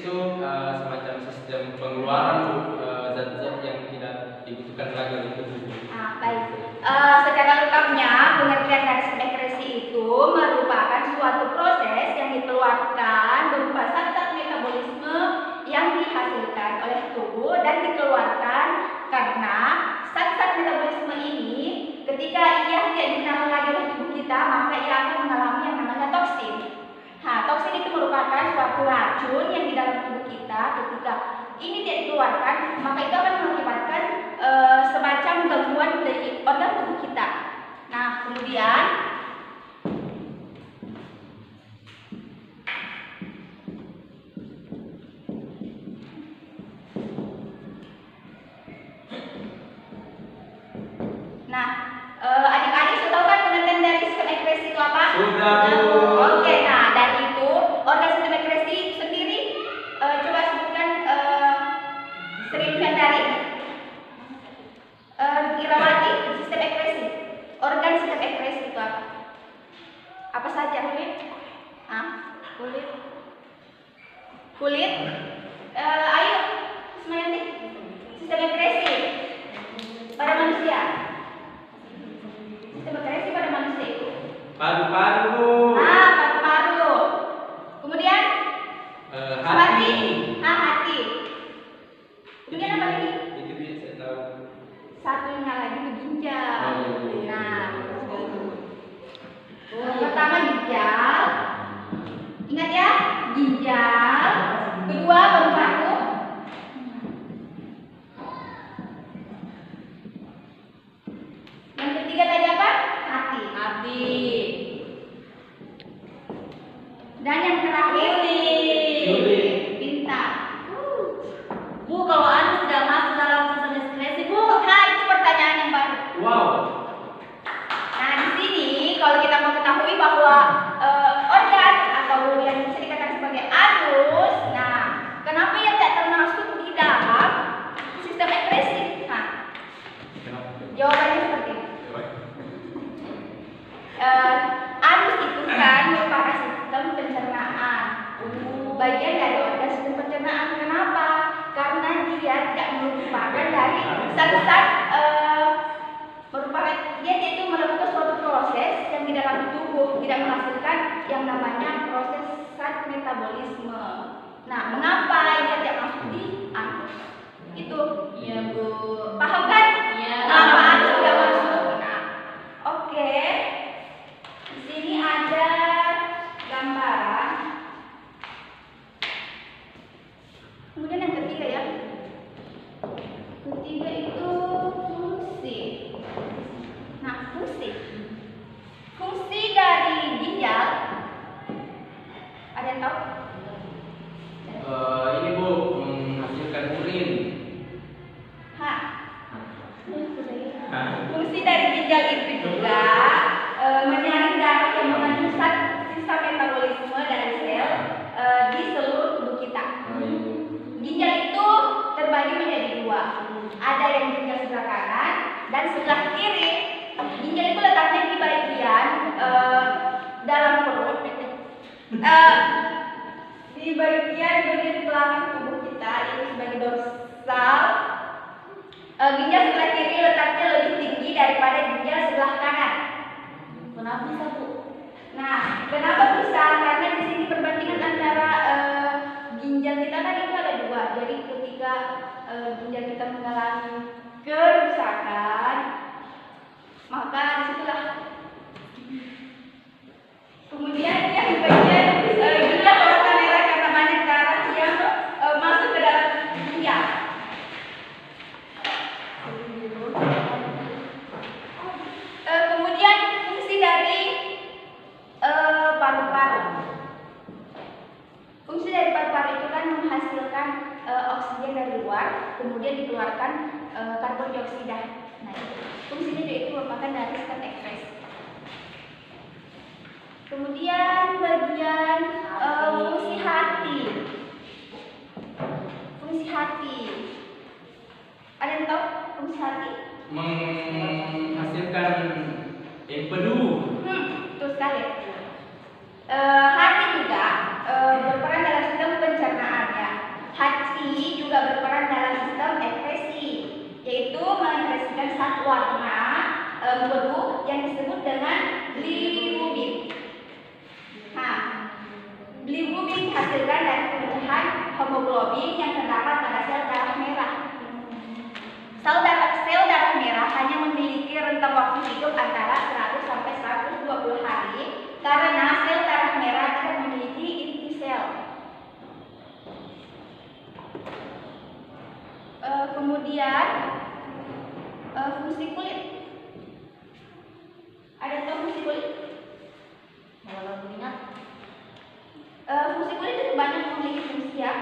itu semacam sistem pengeluaran zat-zat yang tidak dibutuhkan lagi oleh tubuh. Baik. Secara lengkapnya pengertian dari sistem ekskresi itu merupakan suatu proses yang dikeluarkan berupa zat-zat metabolisme yang dihasilkan oleh tubuh dan dikeluarkan karena zat-zat metabolisme ini ketika ia tidak digunakan lagi oleh tubuh kita, maka ia akan mengalami yang namanya toksin. Toksin itu merupakan suatu racun yang di dalam tubuh kita. Ketika ini tidak dikeluarkan, maka itu akan mengakibatkan semacam gangguan dari organ tubuh kita. Kemudian adik-adik sudah tahu kan pengertian dari sistem ekskresi itu apa? Sudah, Bu. Oke, dari itu organ sistem ekskresi sendiri coba sebutkan Sri Handari. Irawati, sistem ekskresi. Organ sistem ekskresi itu apa? Apa saja, kulit? Kulit. Ayo, Ismayanti. Sistem ekskresi pada manusia. Sistem ekskresi pada manusia itu Paru-paru. paru-paru. Kemudian Hati. hati. Kemudian apa lagi? Itu bisa tahu. Satunya lagi itu ginjal. Oh, Pertama ginjal. Ingat ya, ginjal. Kedua paru-paru. Yang ketiga tadi apa? Hati. Dan yang terakhir kulit. pintar. Bu, kalau anus tidak masuk dalam sistem ekskresi, Bu. Itu pertanyaan yang baru. Wow. Di sini kalau kita mau ketahui bahwa organ atau yang bisa dikatakan sebagai anus, kenapa ia tidak termasuk di dalam sistem ekskresi? Jawabannya seperti ini. Anus itu kan merupakan sistem pencernaan, bagian dari organ sistem pencernaan. Kenapa? Karena dia tidak merupakan dari zat-zat dia itu melakukan suatu proses yang di dalam tubuh, tidak menghasilkan yang namanya proses zat metabolisme. Mengapa dia tidak masuk di anus? Itu. Iya, Bu. Paham kan? Iya. Kenapa anus tidak masuk? Oke. Di sini ada gambaran. Kemudian yang ketiga ya. Ketiga itu fungsi. Fungsi dari ginjal. Ada yang tahu? Ini, Bu, menghasilkan urin. Fungsi dari ginjal itu juga menyaring darah yang mengandung sisa metabolisme dari sel di seluruh tubuh kita. Ginjal itu terbagi menjadi dua. Ada yang ginjal sebelah kanan dan sebelah kiri. Ginjal itu letaknya di bagian dalam perut, di bagian belakang tubuh kita, itu sebagai dorsal. Ginjal sebelah kiri letaknya lebih tinggi daripada ginjal sebelah kanan. Kenapa bisa, Bu? Kenapa bisa? Karena di sini perbandingan antara ginjal kita kan itu ada dua. Jadi ketika ginjal kita mengalami kerusakan, maka disitulah. Kemudian yang bagian ginjal warna merah karena banyak darah yang masuk ke dalam ginjal. Kemudian fungsi dari paru-paru. Fungsi dari paru-paru itu kan menghasilkan oksigen dari luar, kemudian dikeluarkan karbon dioksida. Fungsinya itu merupakan dari sistem ekskresi. Kemudian bagian fungsi hati. Fungsi hati. Ada yang tahu fungsi hati? Menghasilkan empedu. Betul sekali. Hati juga berperan dalam sistem pencernaan ya. pigmentasi juga berperan dalam sistem ekspresi, yaitu mengekspresikan satu warna biru yang disebut dengan bilirubin. Nah, bilirubin dihasilkan dari pemecahan hemoglobin yang terdapat pada sel darah merah. Sel darah merah hanya memiliki rentang waktu hidup antara 100 sampai 120 hari karena sel darah merah tidak memiliki inti sel. Kemudian fungsi kulit. Ada tahu fungsi kulit? Fungsi kulit itu banyak memiliki fungsi ya.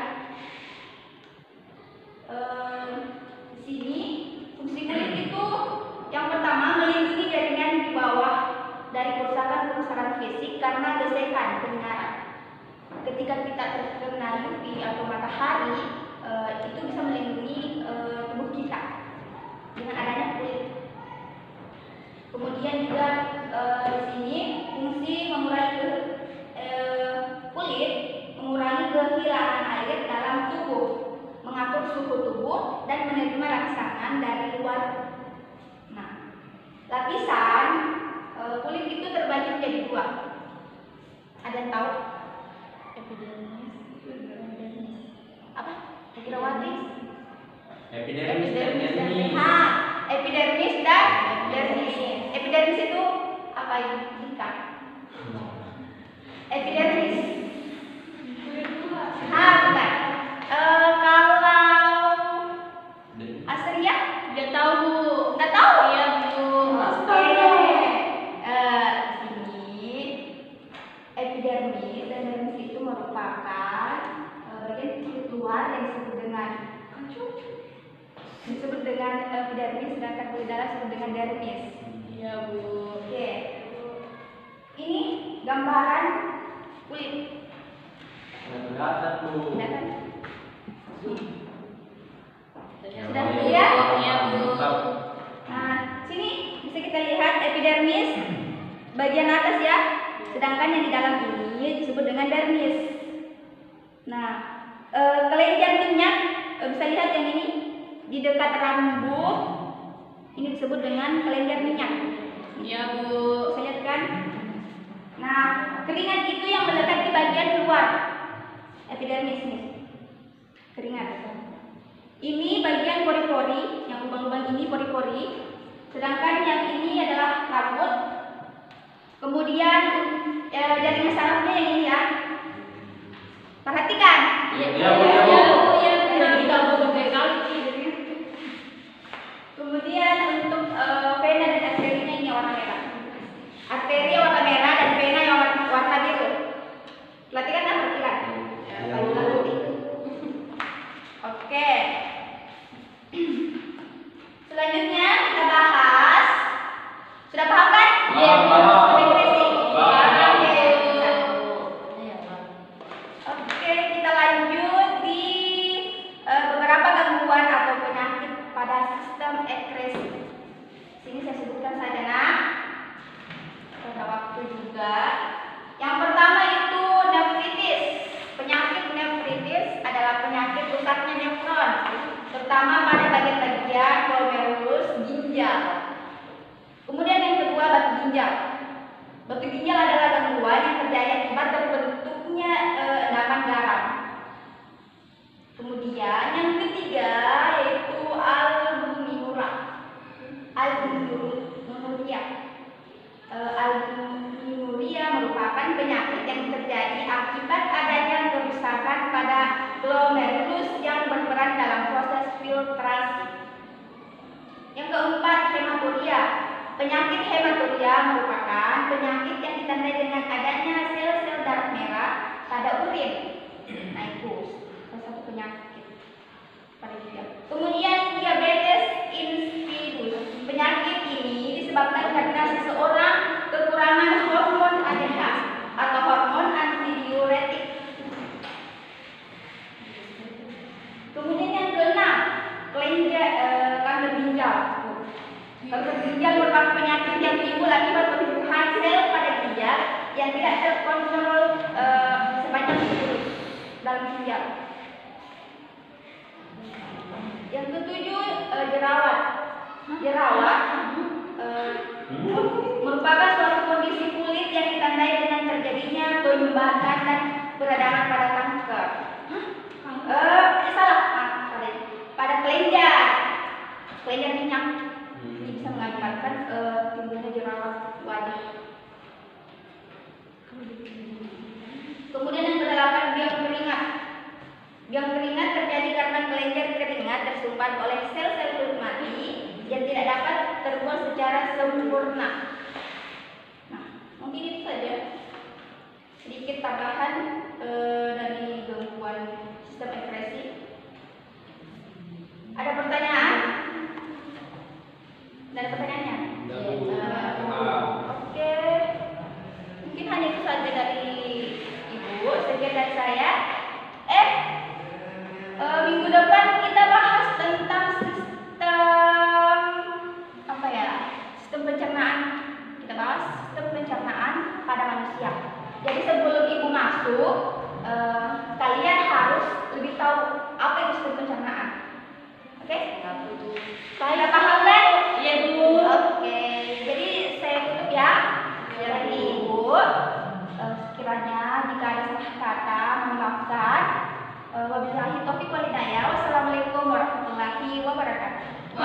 Di sini fungsi kulit itu yang pertama melindungi jaringan di bawah dari kerusakan fisik karena gesekan penyiaran. Ketika kita terkena UV atau matahari, itu bisa melindungi tubuh kita dengan adanya kulit. Kemudian juga di sini fungsi mengurangi kulit mengurangi kehilangan air dalam tubuh, mengatur suhu tubuh dan menerima rangsangan dari luar. Nah, lapisan kulit itu terbagi menjadi dua. Ada yang tahu? Epidermis. Apa? Epidermis. Epidermis dan dermis. Epidermis dan dermis. Epidermis itu apa ini? Ikan. Epidermis. Bukan. Kalau Asria? Tidak tahu, Bu. Nggak tahu? Iya, Bu. Oke. Sini epidermis dan dermis itu merupakan bagian kulit luar yang disebut dengan epidermis, sedangkan kulit dalam disebut dengan dermis. Iya, Bu. Oke. Ini gambaran kulit. Kelihatan tuh. Kelihatan? Sudah lihat? Iya, Bu. Nah, sini bisa kita lihat epidermis bagian atas ya. Sedangkan yang di dalam ini disebut dengan dermis. Nah, kelenjar minyak bisa lihat yang ini di dekat rambut. Ini disebut dengan kelenjar minyak. Iya, Bu. Bisa lihat kan? Nah, keringat itu yang melekat di bagian luar epidermis nih. Keringat. Ini bagian pori-pori, yang lubang-lubang ini pori-pori. Sedangkan yang ini adalah rambut. Kemudian jaringan sarafnya yang ini ya. Perhatikan. Iya, Iya, Bu. iya, Bu. Iya, benar. Kita butuh kali. Kemudian untuk vena dan arterinya ini warna merah. Arteri warna merah dan vena yang warna biru. Perhatikan kan? Perhatikan. Oke. Selanjutnya kita bahas. Sudah paham kan? Iya, Paham. Depresi. Paham. Oke, kita lanjut di beberapa gangguan atau penyakit pada sistem ekskresi. Sini saya sebutkan saja nah. Pada waktu juga. Yang pertama itu nefritis. Penyakit nefritis adalah penyakit rusaknya nefron, terutama pada bagian-bagian glomerulus ginjal. Kemudian yang kedua batu ginjal. Batu ginjal adalah gangguan yang terjadi akibat terbentuknya endapan garam. Kemudian yang ketiga yaitu albuminuria. Albuminuria merupakan penyakit yang terjadi akibat adanya kerusakan pada glomerulus yang berperan dalam proses filtrasi. Yang keempat, hematuria. Penyakit hematuria merupakan penyakit yang ditandai dengan adanya sel-sel darah merah pada urin. Nah itu salah satu penyakit pada ginjal. Kemudian diabetes insipidus. Penyakit ini disebabkan karena seseorang kekurangan hormon ADH atau hormon antidiuretik. Kemudian yang keenam, kanker ginjal. Kanker ginjal merupakan penyakit yang timbul akibat pertumbuhan sel pada ginjal yang tidak terkontrol sepanjang dalam ginjal. jerawat merupakan suatu kondisi kulit yang ditandai dengan terjadinya penyumbatan dan peradangan pada kanker. Pada kelenjar minyak. Ini bisa mengakibatkan timbulnya jerawat wajah. Kemudian yang kedelapan, biang keringat. Biang keringat terjadi karena kelenjar keringat tersumbat oleh sel-sel kulit mati yang tidak dapat terbuang secara sempurna. Nah, mungkin itu saja sedikit tambahan dari gangguan sistem ekskresi. Ada pertanyaan? Tidak ada pertanyaannya? Oke. Mungkin hanya itu saja dari Ibu. Sekian dari saya. Minggu depan kita bahas tentang sistem sistem pencernaan. Kita bahas sistem pencernaan pada manusia. Jadi sebelum Ibu masuk, kalian harus lebih tahu apa itu sistem pencernaan. Oke? Saya paham kan? Iya, Bu. Oke. Jadi saya tutup ya. Dari Ibu. Sekiranya jika ada salah kata, mohon maafkan. Wabillahi taufiq wal hidayah. Wassalamualaikum warahmatullahi wabarakatuh.